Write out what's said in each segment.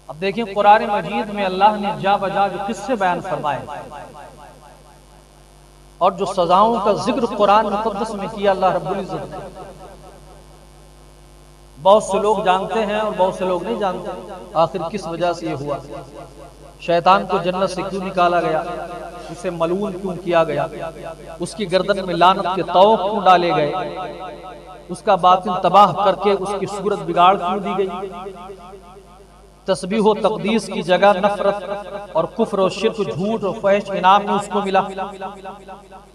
اب دیکھیں قرآن مجید میں اللہ نے جا بجا جو قصے بیان فرمائے اور جو سزاؤں کا ذکر قرآن مقدس میں کیا اللہ رب العزت نے، بہت سے لوگ جانتے ہیں اور بہت سے لوگ نہیں جانتے آخر کس وجہ سے یہ ہوا۔ شیطان کو جنت سے کیوں نکالا گیا، اسے ملعون کیوں کیا گیا، اس کی گردن میں لعنت کے طوق کیوں ڈالے گئے، اس کا باطن تباہ کر کے اس کی صورت بگاڑ کیوں دی گئی، تسبیح و تقدیس کی جگہ نفرت اور کفر و شرک، جھوٹ و فحش انعام میں اس کو ملا،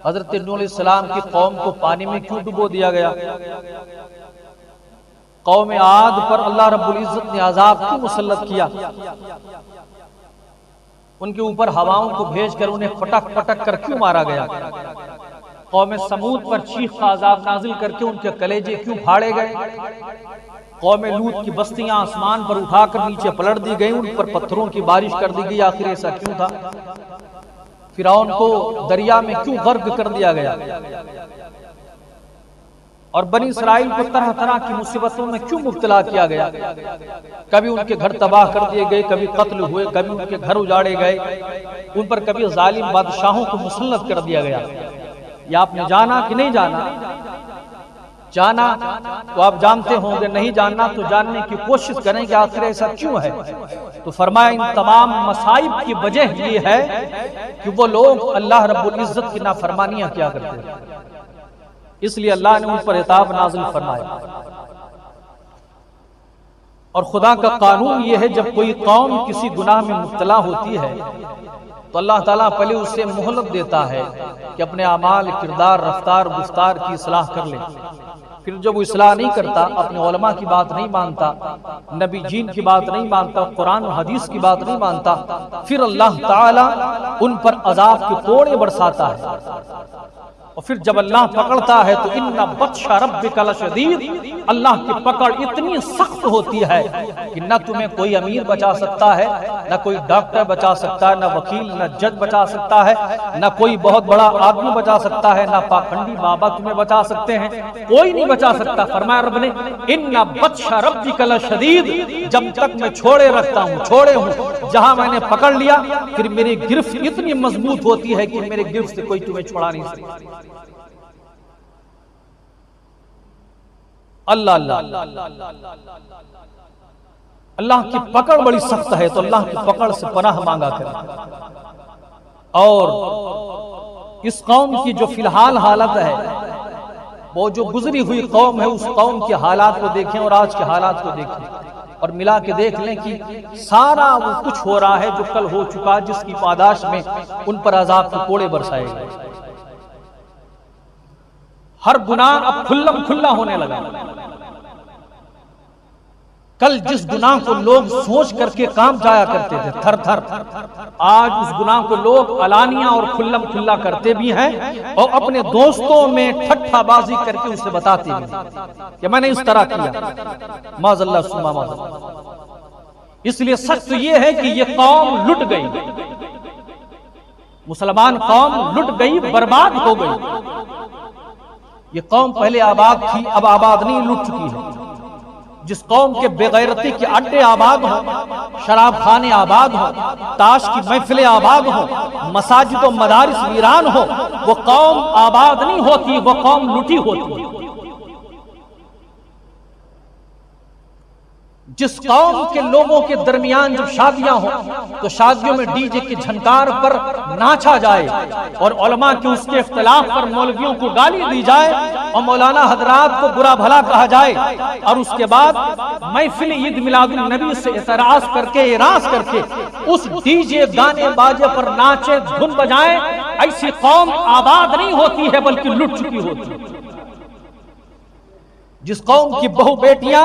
حضرت نوح علیہ السلام کی قوم کو پانی میں کیوں ڈبو دیا گیا، قوم عاد پر اللہ رب العزت نے عذاب کیوں مسلط کیا، ان کے اوپر ہواؤں کو بھیج کر انہیں پٹک پٹک کر کیوں مارا گیا، قوم سمود پر چیخ کا عذاب نازل کر کے ان کے کلیجے کیوں پھاڑے گئے، قوم لوط کی بستیاں آسمان پر اٹھا کر نیچے پلٹ دی گئیں، ان پر پتھروں کی بارش کر دی گئی، آخر ایسا کیوں تھا، فرعون کو دریا میں کیوں غرق کر دیا گیا، اور بنی اسرائیل کو طرح طرح کی مصیبتوں میں کیوں مبتلا کیا گیا، کبھی ان کے گھر تباہ کر دیے گئے، کبھی قتل ہوئے، کبھی ان کے گھر اجاڑے گئے، ان پر کبھی ظالم بادشاہوں کو مسلط کر دیا گیا۔ یہ آپ نے جانا کہ نہیں جانا؟ جانا تو آپ جانتے ہوں گے، نہیں جاننا تو جاننے کی کوشش کریں کہ آخر ایسا کیوں ہے۔ تو فرمایا ان تمام مصائب کی وجہ یہ ہے کہ وہ لوگ اللہ رب العزت کی نافرمانیاں کیا کرتے ہیں، اس لیے اللہ نے ان پر عذاب نازل فرمایا۔ اور خدا کا قانون یہ ہے جب کوئی قوم کسی گناہ میں مبتلا ہوتی ہے تو اللہ تعالیٰ پہلے اسے مہلت دیتا ہے کہ اپنے اعمال، کردار، رفتار، گفتار کی اصلاح کر لے۔ پھر جب وہ اصلاح نہیں کرتا، اپنے علماء کی بات نہیں مانتا، نبی جین کی بات نہیں مانتا، قرآن و حدیث کی بات نہیں مانتا، پھر اللہ تعالیٰ ان پر عذاب کے کوڑے برساتا ہے۔ اور پھر جب اللہ پکڑتا ہے تو ان بطش ربک لشدید، اللہ کی پکڑ اتنی سخت ہوتی ہے کہ نہ تمہیں کوئی امیر بچا سکتا ہے، نہ کوئی ڈاکٹر بچا سکتا ہے، نہ وکیل، نہ جج بچا سکتا ہے، نہ کوئی بہت بڑا آدمی بچا سکتا ہے، نہ پاکھنڈی بابا تمہیں بچا سکتے ہیں، کوئی نہیں بچا سکتا۔ فرمایا رب نے ان بطش ربک لشدید، جب تک میں چھوڑے رکھتا ہوں، چھوڑے ہوں، جہاں میں نے پکڑ لیا پھر میری گرفت اتنی مضبوط ہوتی ہے کہ میرے گرفت سے کوئی تمہیں چھڑا نہیں سکتا۔ اللہ اللہ کی پکڑ بڑی سخت ہے، تو اللہ کی پکڑ سے پناہ مانگا کریں۔ اور اس قوم کی جو فی الحال حالت ہے، وہ جو گزری ہوئی قوم ہے، اس قوم کے حالات کو دیکھیں اور آج کے حالات کو دیکھیں اور ملا کے دیکھ لیں کہ سارا وہ کچھ ہو رہا ہے جو کل ہو چکا، جس کی پاداش میں ان پر عذاب کے کوڑے برسائے گئے۔ ہر گناہ اب کھلم کھلا ہونے لگا۔ کل جس گناہ کو لوگ سوچ کر کے کام جایا کرتے تھے تھر تھر، آج اس گناہ کو لوگ علانیہ اور کھلم کھلا کرتے بھی ہیں اور اپنے دوستوں میں ٹھٹھا بازی کر کے اسے بتاتے ہیں کہ میں نے اس طرح کیا، معاذ اللہ ثم معاذ اللہ۔ اس لیے سچ تو یہ ہے کہ یہ قوم لٹ گئی، مسلمان قوم لٹ گئی، برباد ہو گئی۔ یہ قوم پہلے آباد تھی، اب آباد نہیں، لٹ چکی ہے۔ جس قوم کے بے غیرتی کے اڈے آباد ہوں، شراب خانے آباد ہوں، تاش کی محفلیں آباد ہوں، مساجد و مدارس ویران ہوں، وہ قوم آباد نہیں ہوتی، وہ قوم لٹی ہوتی ہے۔ جس قوم کے لوگوں کے درمیان جب شادیاں ہوں تو شادیوں میں ڈی جے کی جھنکار پر ناچا جائے اور علماء کے اس کے اختلاف پر مولویوں کو گالی دی جائے اور مولانا حضرات کو برا بھلا کہا جائے، اور اس کے بعد محفل عید میلاد النبی سے اعتراض کر کے اس ڈی جے گانے باجے پر ناچے دھن بجائیں، ایسی قوم آباد نہیں ہوتی ہے بلکہ لٹ چکی ہوتی ہے۔ جس قوم کی بہو بیٹیاں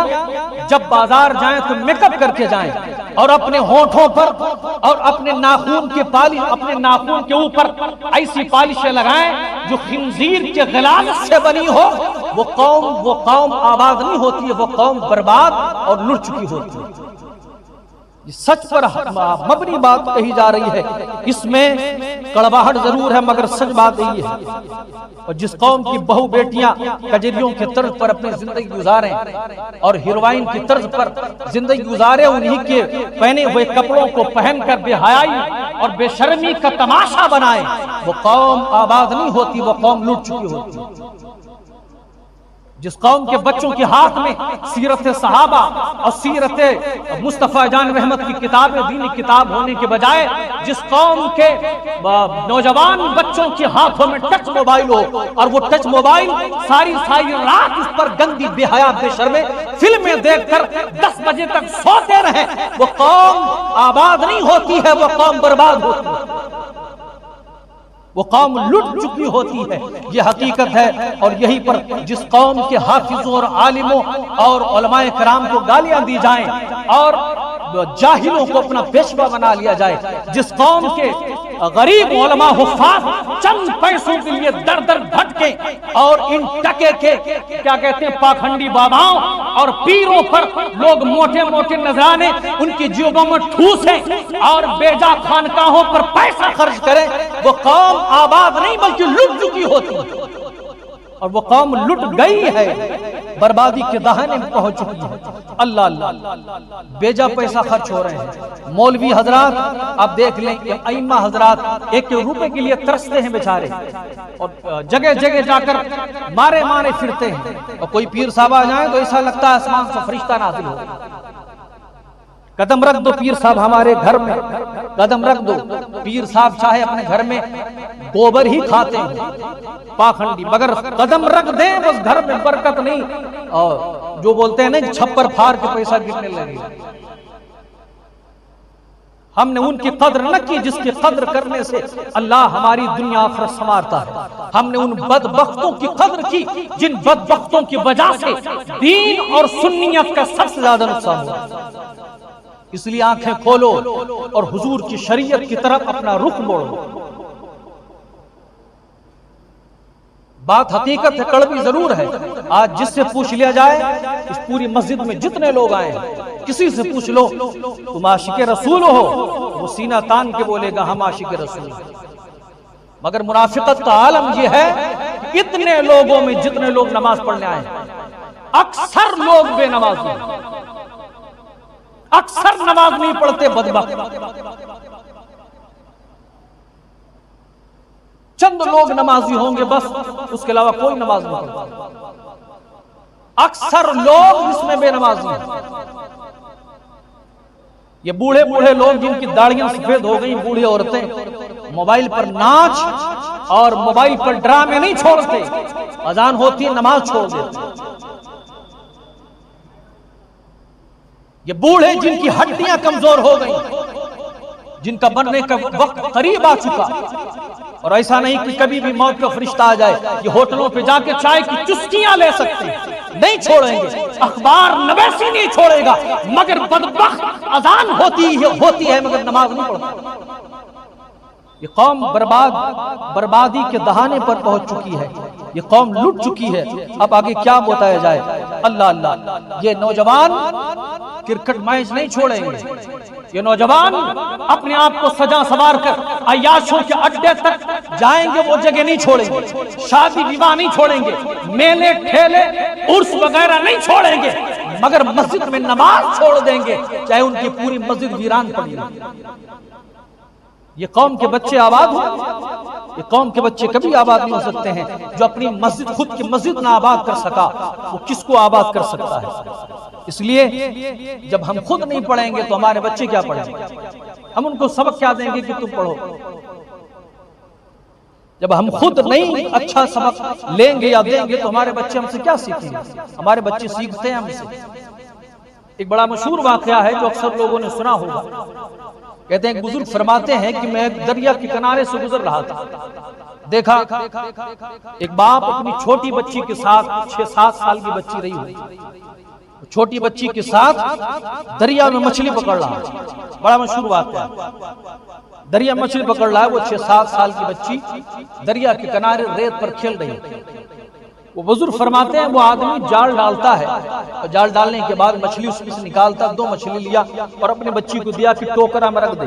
جب بازار جائیں تو میک اپ کر کے جائیں اور اپنے ہونٹوں پر اور اپنے ناخون کے اوپر ایسی پالشیں لگائیں جو خنزیر کے غلاظت سے بنی ہو، وہ قوم آباد نہیں ہوتی ہے، وہ قوم برباد اور لٹ چکی ہوتی ہے۔ سچ پر مبنی بات کہی جا رہی ہے، اس میں کڑواہٹ ضرور ہے مگر سچ بات یہی ہے۔ اور جس قوم کی بہو بیٹیاں کجریوں کے طرز پر اپنی زندگی گزاریں اور ہیروئن کی طرز پر زندگی گزاریں، انہی کے پہنے ہوئے کپڑوں کو پہن کر بے حیائی اور بے شرمی کا تماشا بنائیں، وہ قوم آباد نہیں ہوتی، وہ قوم لٹ چکی ہوتی ہے۔ جس قوم کے بچوں کے ہاتھ میں سیرت صحابہ اور سیرت مصطفیٰ جان رحمت کی کتابیں دینی کتاب ہونے کے بجائے جس قوم کے نوجوان بچوں کے ہاتھوں میں ٹچ موبائل ہو اور وہ ٹچ موبائل ساری رات اس پر گندی بے حیا بے شرمے فلمیں دیکھ کر 10 بجے تک سوتے رہے، وہ قوم آباد نہیں ہوتی ہے، وہ قوم برباد ہوتی ہے، وہ قوم لٹ چکی ہوتی ہے۔ یہ حقیقت ہے، اور یہی پر جس قوم کے حافظوں اور عالموں اور علماء کرام کو گالیاں دی جائیں اور جاہلوں کو اپنا پیشوا بنا لیا جائے، جس قوم کے غریب علماء حفاظ چند پیسوں کے لیے در در بھٹکیں اور ان ٹکے کے کیا کہتے ہیں پاکھنڈی باباؤں اور پیروں پر لوگ موٹے موٹے نذرانے ان کی جیبوں میں ٹھوسیں اور بیجا خانقاہوں پر پیسہ خرچ کریں، وہ قوم آباد نہیں بلکہ لٹ چکی ہوتی ہے، اور وہ قوم لٹ گئی ہے، بربادی کے دہانے میں پہنچ چکی ہے۔ اللہ اللہ، بیجا پیسہ خرچ ہو رہے ہیں۔ مولوی حضرات آپ دیکھ لیں کہ ائمہ حضرات 1 روپے کے لیے ترستے ہیں بیچارے، اور جگہ جگہ جا کر مارے مارے پھرتے ہیں، اور کوئی پیر صاحب آ جائیں تو ایسا لگتا ہے آسمان سے فرشتہ نازل ہو۔ قدم رکھ دو پیر صاحب ہمارے گھر میں، قدم رکھ دو پیر صاحب چاہے اپنے گھر میں گوبر ہی کھاتے ہیں پاکھنڈی، مگر قدم رکھ دیں بس گھر میں برکت نہیں، اور جو بولتے ہیں نا چھپر پھاڑ کے پیسہ گرنے لگے۔ ہم نے ان کی قدر نہ کی جس کی قدر کرنے سے اللہ ہماری دنیا آخرت سنوارتا ہے۔ ہم نے ان بدبختوں کی قدر کی جن بدبختوں کی وجہ سے دین اور سنیت کا سب سے زیادہ نقصان ہوا۔ اس لیے آنکھیں کھولو اور حضور کی شریعت کی طرف اپنا رخ موڑو۔ بات حقیقت ہے، کڑوی ضرور ہے۔ آج جس سے پوچھ لیا جائے اس پوری مسجد میں جتنے لوگ آئے ہیں، کسی سے پوچھ لو تم عاشق رسول ہو، وہ سینہ تان کے بولے گا ہم عاشق رسول ہیں۔ مگر منافقت کا عالم یہ ہے کہ اتنے لوگوں میں جتنے لوگ نماز پڑھنے آئے ہیں، اکثر لوگ بے نماز ہیں، اکثر نماز نہیں پڑھتے بدبخت۔ چند لوگ نمازی ہوں گے بس، اس کے علاوہ کوئی نماز نہیں پڑھتا۔ اکثر لوگ اس میں بے نمازی ہیں۔ یہ بوڑھے بوڑھے لوگ جن کی داڑیاں سفید ہو گئی، بوڑھی عورتیں موبائل پر ناچ اور موبائل پر ڈرامے نہیں چھوڑتے، اذان ہوتی ہے نماز چھوڑ دیتے۔ یہ بوڑھے جن کی ہڈیاں کمزور ہو گئی، جن کا مرنے کا وقت قریب آ چکا، اور ایسا نہیں کہ کبھی بھی موت کا فرشتہ آ جائے، یہ ہوٹلوں پہ جا کے چائے کی چسکیاں لے سکتے ہیں، نہیں چھوڑیں گے، اخبار نویسی نہیں چھوڑے گا، مگر بدبخت اذان ہوتی ہے مگر نماز نہیں پڑھتا۔ یہ قوم بربادی کے دہانے پر پہنچ چکی ہے، یہ قوم لٹ چکی ہے۔ اب آگے کیا بتایا جائے؟ اللہ اللہ، یہ نوجوان کرکٹ میچ نہیں چھوڑیں گے، یہ نوجوان اپنے آپ کو سجا سوار کر عیاشوں کے اڈے تک جائیں گے، وہ جگہ نہیں چھوڑیں گے، شادی وواہ نہیں چھوڑیں گے، میلے ٹھیلے عرس وغیرہ نہیں چھوڑیں گے، مگر مسجد میں نماز چھوڑ دیں گے چاہے ان کی پوری مسجد ویران پڑی ہو۔ یہ قوم کے بچے آباد ہوں، یہ قوم کے بچے کبھی آباد نہیں ہو سکتے ہیں۔ جو اپنی مسجد خود کی مسجد نہ آباد کر سکا وہ کس کو آباد کر سکتا ہے؟ اس لیے جب ہم خود نہیں پڑھیں گے تو ہمارے بچے کیا پڑھیں گے؟ ہم ان کو سبق کیا دیں گے کہ تم پڑھو؟ جب ہم خود نہیں اچھا سبق لیں گے یا دیں گے تو ہمارے بچے ہم سے کیا سیکھیں گے؟ ہمارے بچے سیکھتے ہیں ہم سے۔ ایک بڑا مشہور واقعہ ہے جو اکثر لوگوں نے سنا ہوگا۔ کہتے ہیں ایک بزرگ فرماتے ہیں کہ میں ایک دریا کے کنارے سے گزر رہا تھا، دیکھا ایک باپ اپنی چھوٹی بچی کے ساتھ 6-7 سال کی بچی رہی ہوئی، چھوٹی بچی کے ساتھ دریا میں مچھلی پکڑ رہا ہے۔ بڑا مشہور واقعہ، دریا میں مچھلی پکڑ رہا ہے، وہ 6-7 سال کی بچی دریا کے کنارے ریت پر کھیل رہی ہے۔ وہ بزرگ فرماتے ہیں وہ آدمی جال ڈالتا ہے اور جال ڈالنے کے بعد مچھلی اس میں سے نکالتا، 2 مچھلی لیا اور اپنے بچی کو دیا کہ ٹوکرا میں رکھ دے۔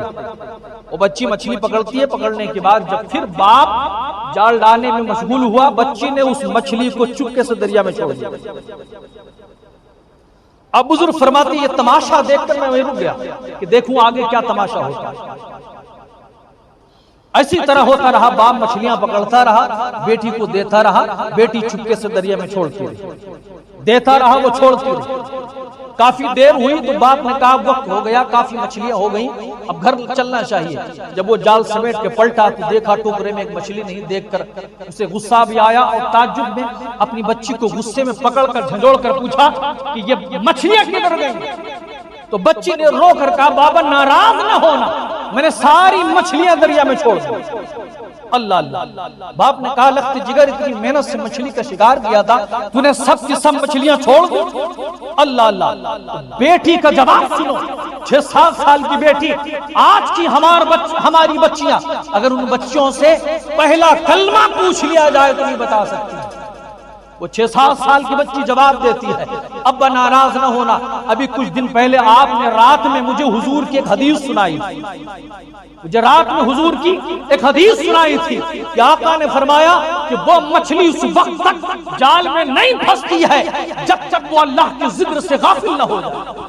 وہ بچی مچھلی پکڑتی ہے، پکڑنے کے بعد جب پھر باپ جال ڈالنے میں مشغول ہوا، بچی نے اس مچھلی کو چپکے سے دریا میں چھوڑ دیا۔ اب بزرگ فرماتے ہیں یہ تماشا دیکھ کر میں رک گیا کہ دیکھوں آگے کیا تماشا ہوتا ہے۔ اسی طرح ہوتا رہا، باپ مچھلیاں پکڑتا رہا، بیٹی کو دیتا رہا، بیٹی چپکے سے دریا میں چھوڑتی رہی، دیتا رہا، وہ چھوڑتی رہی۔ کافی دیر ہوئی تو باپ نے کہا وقت ہو گیا، کافی مچھلیاں ہو گئیں، اب گھر چلنا چاہیے۔ جب وہ جال سمیٹ کے پلٹا تو دیکھا ٹوکرے میں ایک مچھلی نہیں، دیکھ کر اسے غصہ بھی آیا اور تعجب میں اپنی بچی کو غصے میں پکڑ کر جھنجھوڑ کر پوچھا کہ یہ مچھلیاں کدھر گئیں؟ تو بچی نے رو کر کہا بابا ناراض نہ ہونا، میں نے ساری مچھلیاں دریا میں چھوڑ دی۔ اللہ اللہ، باپ نے کہا لخت جگر اتنی محنت سے مچھلی کا شکار کیا تھا، تو نے سب کی سب مچھلیاں چھوڑ دی۔ اللہ اللہ، بیٹی کا جواب سنو، 6-7 سال کی بیٹی، آج کی ہماری بچیاں اگر ان بچیوں سے پہلا کلمہ پوچھ لیا جائے تو نہیں بتا سکتی۔ وہ 6-7 سال کی بچی جواب دیتی ہے ابا ناراض نہ ہونا، ابھی کچھ دن پہلے آپ نے رات میں مجھے حضور کی ایک حدیث سنائی تھی، مجھے رات میں حضور کی ایک حدیث سنائی تھی کہ آقا نے فرمایا کہ وہ مچھلی اس وقت تک جال میں نہیں پھنستی ہے جب تک وہ اللہ کے ذکر سے غافل نہ ہو جائے،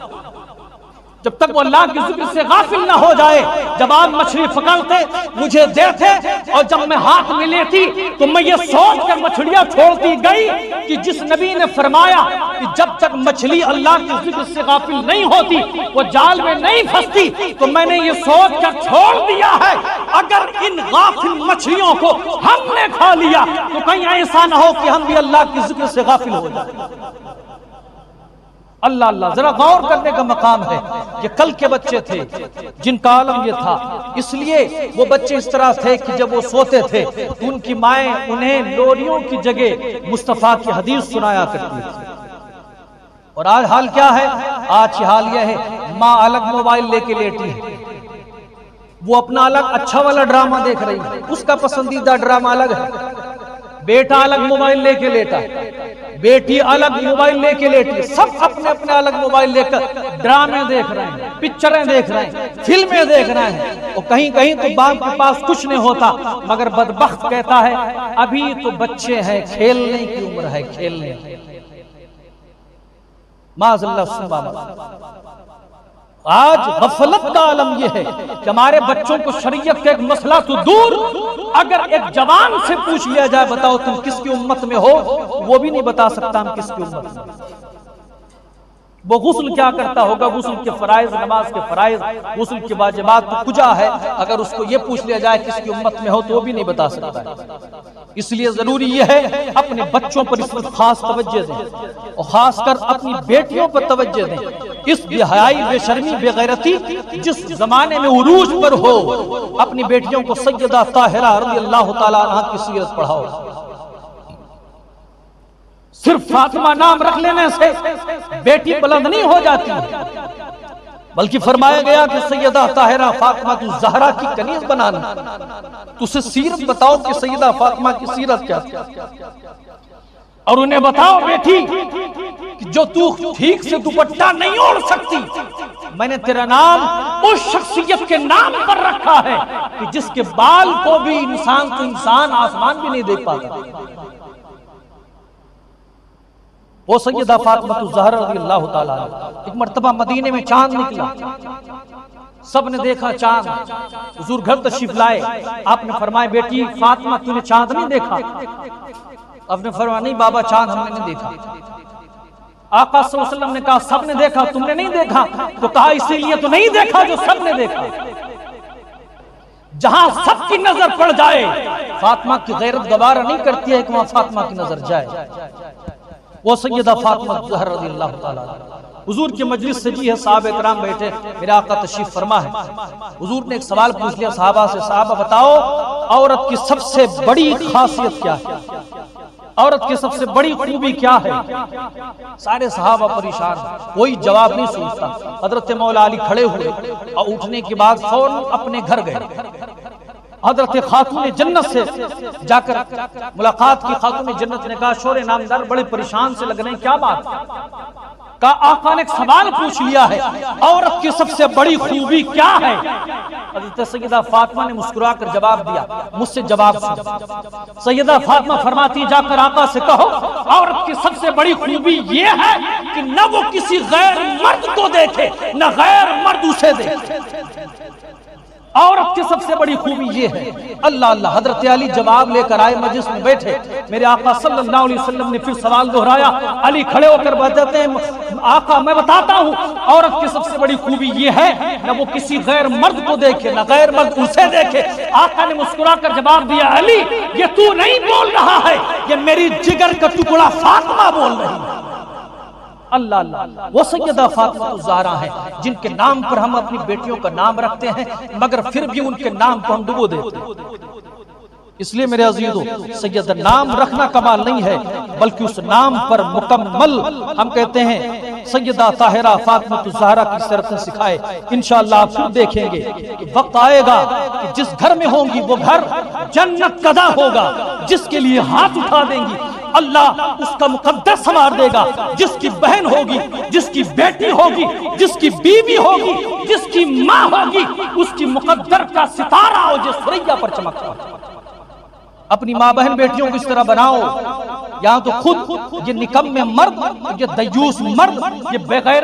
جب تک وہ اللہ کے ذکر سے غافل نہ ہو جائے۔ جب آپ مچھلی پکڑتے مجھے دیتے اور جب میں ہاتھ میں لیتی تو میں یہ سوچ کر مچھلیاں چھوڑتی گئی کہ جس نبی نے فرمایا کہ جب تک مچھلی اللہ کے ذکر سے غافل نہیں ہوتی وہ جال میں نہیں پھنستی، تو میں نے یہ سوچ کر چھوڑ دیا ہے اگر ان غافل مچھلیوں کو ہم نے کھا لیا تو کہیں ایسا نہ ہو کہ ہم بھی اللہ کے ذکر سے غافل ہو جائیں۔ اللہ اللہ، ذرا غور کرنے کا مقام ہے۔ یہ کل کے بچے تھے جن کا عالم یہ تھا، اس لیے وہ بچے اس طرح تھے کہ جب وہ سوتے تھے تو ان کی مائیں انہیں لوریوں کی جگہ مصطفیٰ کی حدیث سنایا کرتی تھی۔ اور آج حال کیا ہے؟ آج کی حال یہ ہے ماں الگ موبائل لے کے لیٹی ہے، وہ اپنا الگ اچھا والا ڈرامہ دیکھ رہی ہے، اس کا پسندیدہ ڈرامہ الگ ہے۔ بیٹا الگ موبائل لے کے لیٹا، بیٹی الگ موبائل لے کے لیٹی، سب اپنے اپنے الگ موبائل لے کر ڈرامے دیکھ رہے ہیں، پکچریں دیکھ رہے ہیں، فلمیں دیکھ رہے ہیں، اور کہیں کہیں تو باپ کے پاس کچھ نہیں ہوتا، مگر بدبخت کہتا ہے ابھی تو بچے ہیں، کھیلنے کی عمر ہے، کھیلنے کی۔ معاذ اللہ سبحانہ۔ آج غفلت کا عالم یہ ہے کہ ہمارے بچوں کو شریعت کا ایک مسئلہ تو دور، اگر ایک جوان سے پوچھ لیا جائے بتاؤ تم کس کی امت میں ہو، وہ بھی نہیں بتا سکتا ہم کس کی امت میں۔ وہ غسل کیا کرتا ہوگا، غسل کے فرائض، نماز کے فرائض، غسل کے واجبات تو کجا ہے، اگر اس کو یہ پوچھ لیا جائے کس کی امت میں ہو تو وہ بھی نہیں بتا سکتا ہے۔ اس لیے ضروری یہ ہے اپنے بچوں پر اس وقت خاص توجہ دیں، اور خاص کر اپنی بیٹیوں پر توجہ دیں۔ اس بے حیائی، بے شرمی، بے غیرتی جس زمانے میں عروج پر ہو، اپنی بیٹیوں کو سیدہ طاہرہ رضی اللہ تعالیٰ عنہ کی سیرت پڑھاؤ۔ صرف فاطمہ نام رکھ لینے سے بیٹی بلند نہیں ہو جاتی، بلکہ فرمایا گیا کہ سیدہ طاہرہ فاطمہ الزہرا کی کنیز بنانا۔ تو اسے سیرت بتاؤ کہ سیدہ فاطمہ کی سیرت کیا تھی، اور انہیں بتاؤ بیٹی کہ جو تو ٹھیک سے دوپٹہ نہیں اوڑھ سکتی، میں نے تیرا نام اس شخصیت کے نام پر رکھا ہے کہ جس کے بال کو بھی انسان تو انسان آسمان بھی نہیں دیکھ پاتا۔ وہ سیدہ فاطمہ الزہرا رضی اللہ تعالیٰ عنہ۔ ایک مرتبہ مدینے میں چاند نکلا، سب نے دیکھا چاند، حضور گھر تشریف لائے، آپ نے فرمایا بیٹی فاطمہ تو نے چاند نہیں دیکھا؟ آپ نے فرمایا نہیں بابا چاند ہم نے نہیں دیکھا۔ آقا صلی اللہ علیہ وسلم نے کہا سب نے دیکھا تم نے نہیں دیکھا؟ تو کہا اسی لیے تو نہیں دیکھا جو سب نے دیکھا۔ جہاں سب کی نظر پڑ جائے فاطمہ کی غیرت گوارا نہیں کرتی ہے کہ وہاں فاطمہ کی نظر جائے۔ وہ سیدہ فاطمہ الزہرا رضی اللہ تعالیٰ عنہ۔ حضور کی مجلس سے جی ہے، صحابہ اکرام بیٹھے، میرے آقا تشریف فرما ہے۔ حضور نے ایک سوال پوچھ لیا صحابہ سے، صحابہ بتاؤ عورت کی سب سے بڑی خاصیت کیا ہے، عورت کی سب سے بڑی خوبی کیا ہے؟ سارے صحابہ پریشان، کوئی جواب نہیں سوچتا۔ حضرت مولا علی کھڑے ہوئے اور اٹھنے کے بعد فوراً اپنے گھر گئے، حضرت خاتون جنت سے جا کر ملاقات کی. خاتون جنت نے کہا شور نامدار بڑے پریشان سے لگ رہے ہیں, کیا بات؟ کہا آقا نے ایک سوال پوچھ لیا ہے, عورت کی سب سے بڑی خوبی کیا ہے؟ حضرت سیدہ فاطمہ نے مسکرا کر جواب دیا, مجھ سے جواب سن. سیدہ فاطمہ فرماتی جا کر آقا سے کہو عورت کی سب سے بڑی خوبی یہ ہے کہ نہ وہ کسی غیر مرد کو دیکھے نہ غیر مرد اسے دیکھے. عورت کی سب سے بڑی خوبی یہ ہے. اللہ اللہ. حضرت علی جواب لے کر آئے, مجلس میں بیٹھے. میرے آقا صلی اللہ علیہ وسلم نے پھر سوال دہرایا. علی کھڑے ہو کر بتاتے ہیں آقا میں بتاتا ہوں عورت کی سب سے بڑی خوبی یہ ہے نہ وہ کسی غیر مرد کو دیکھے نہ غیر مرد اسے دیکھے. آقا نے مسکرا کر جواب دیا علی یہ تو نہیں بول رہا ہے, یہ میری جگر کا ٹکڑا فاطمہ بول رہی ہے. اللہ اللہ. وہ سیدہ فاطمہ الزہرا ہیں جن کے نام پر ہم اپنی بیٹیوں کا نام رکھتے ہیں مگر پھر بھی ان کے نام کو ہم ڈبو دیتے ہیں. اس لیے میرے عزیزو سیدہ نام رکھنا کمال نہیں ہے بلکہ اس نام پر مکمل ہم کہتے ہیں سیدہ طاہرہ فاطمہ الزہرا کی سیرت سکھائے. انشاءاللہ آپ پھر دیکھیں گے کہ وقت آئے گا کہ جس گھر میں ہوں گی وہ گھر جنت قدا ہوگا. جس کے لیے ہاتھ اٹھا دیں گی اللہ اس کا مقدر سنوار دے گا. جس کی بہن ہوگی, جس کی بیٹی ہوگی, جس کی بیوی ہوگی, جس کی ماں ہوگی, اس کی مقدر کا ستارہ ہو جو سریا پر چمکتا. اپنی ماں بہن بیٹیوں کو اس طرح بناؤ. یہاں تو خود یہ نکم مرد, یہ دیوس مرد, یہ بغیر